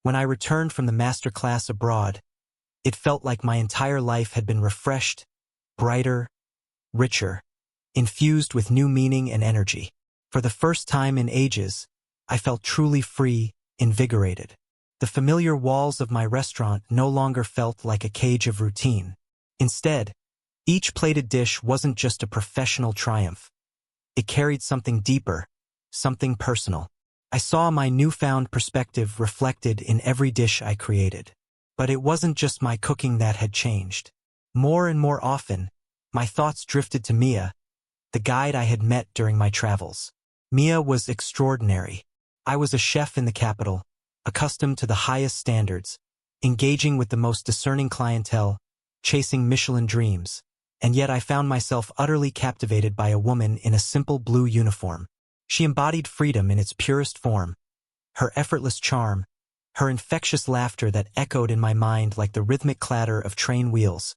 When I returned from the master class abroad, it felt like my entire life had been refreshed, brighter, richer, infused with new meaning and energy. For the first time in ages, I felt truly free, invigorated. The familiar walls of my restaurant no longer felt like a cage of routine. Instead, each plated dish wasn't just a professional triumph. It carried something deeper, something personal. I saw my newfound perspective reflected in every dish I created. But it wasn't just my cooking that had changed. More and more often, my thoughts drifted to Mia, the guide I had met during my travels. Mia was extraordinary. I was a chef in the capital, accustomed to the highest standards, engaging with the most discerning clientele, chasing Michelin dreams, and yet I found myself utterly captivated by a woman in a simple blue uniform. She embodied freedom in its purest form. Her effortless charm, her infectious laughter that echoed in my mind like the rhythmic clatter of train wheels,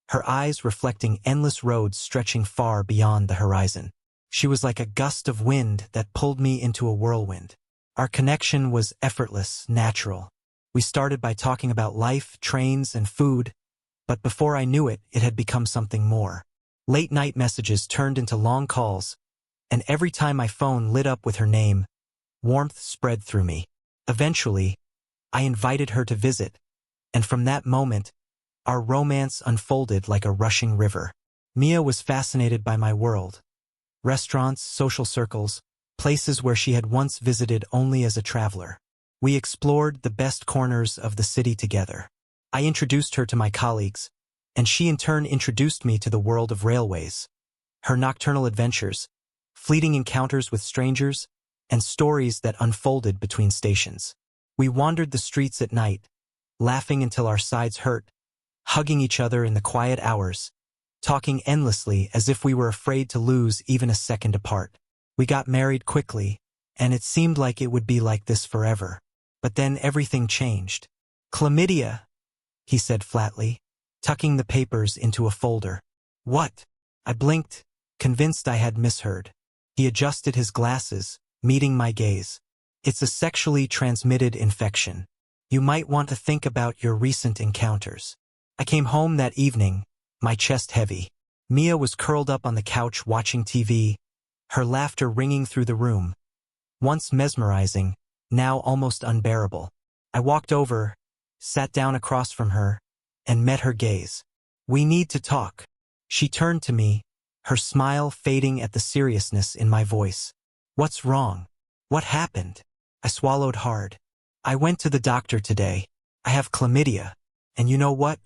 her eyes reflecting endless roads stretching far beyond the horizon. She was like a gust of wind that pulled me into a whirlwind. Our connection was effortless, natural. We started by talking about life, trains, and food, but before I knew it, it had become something more. Late-night messages turned into long calls, and every time my phone lit up with her name, warmth spread through me. Eventually, I invited her to visit, and from that moment, our romance unfolded like a rushing river. Mia was fascinated by my world. Restaurants, social circles, places where she had once visited only as a traveler. We explored the best corners of the city together. I introduced her to my colleagues, and she in turn introduced me to the world of railways. Her nocturnal adventures, fleeting encounters with strangers, and stories that unfolded between stations. We wandered the streets at night, laughing until our sides hurt, hugging each other in the quiet hours, talking endlessly as if we were afraid to lose even a second apart. We got married quickly, and it seemed like it would be like this forever. But then everything changed. "Chlamydia," he said flatly, tucking the papers into a folder. "What?" I blinked, convinced I had misheard. He adjusted his glasses, meeting my gaze. "It's a sexually transmitted infection. You might want to think about your recent encounters." I came home that evening, my chest heavy. Mia was curled up on the couch watching TV, her laughter ringing through the room. Once mesmerizing, now almost unbearable. I walked over, sat down across from her, and met her gaze. "We need to talk." She turned to me, her smile fading at the seriousness in my voice. "What's wrong? What happened?" I swallowed hard. "I went to the doctor today. I have chlamydia. And you know what?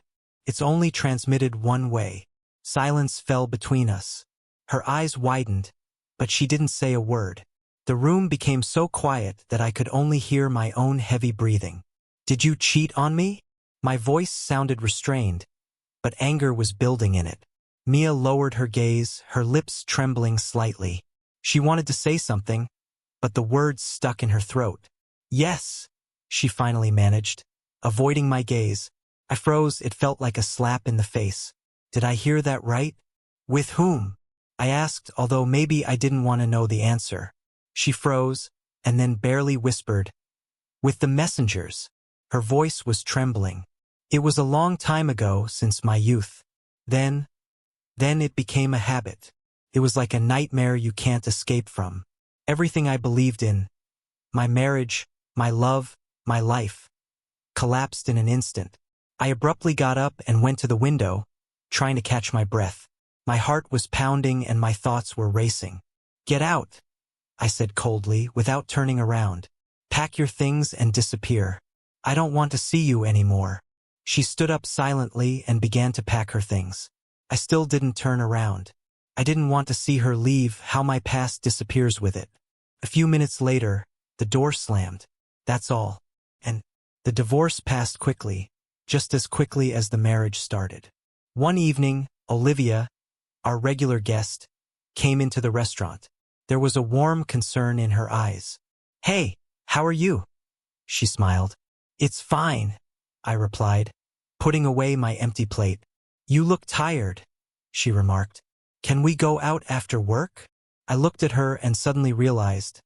It's only transmitted one way." Silence fell between us. Her eyes widened, but she didn't say a word. The room became so quiet that I could only hear my own heavy breathing. "Did you cheat on me?" My voice sounded restrained, but anger was building in it. Mia lowered her gaze, her lips trembling slightly. She wanted to say something, but the words stuck in her throat. "Yes," she finally managed, avoiding my gaze. I froze. It felt like a slap in the face. Did I hear that right? "With whom?" I asked, although maybe I didn't want to know the answer. She froze, and then barely whispered, "With the messengers." Her voice was trembling. "It was a long time ago, since my youth. Then it became a habit. It was like a nightmare you can't escape from. Everything I believed in, my marriage, my love, my life, collapsed in an instant. I abruptly got up and went to the window, trying to catch my breath. My heart was pounding and my thoughts were racing. "Get out," I said coldly, without turning around. "Pack your things and disappear. I don't want to see you anymore." She stood up silently and began to pack her things. I still didn't turn around. I didn't want to see her leave, how my past disappears with it. A few minutes later, the door slammed. That's all. And the divorce passed quickly, just as quickly as the marriage started. One evening, Olivia, our regular guest, came into the restaurant. There was a warm concern in her eyes. "Hey, how are you?" She smiled. "It's fine," I replied, putting away my empty plate. "You look tired," she remarked. "Can we go out after work?" I looked at her and suddenly realized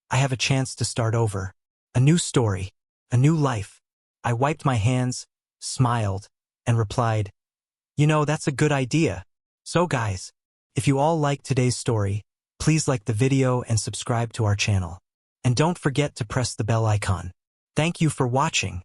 I have a chance to start over. A new story, a new life. I wiped my hands, smiled, and replied, "You know, that's a good idea." So guys, if you all liked today's story, please like the video and subscribe to our channel. And don't forget to press the bell icon. Thank you for watching.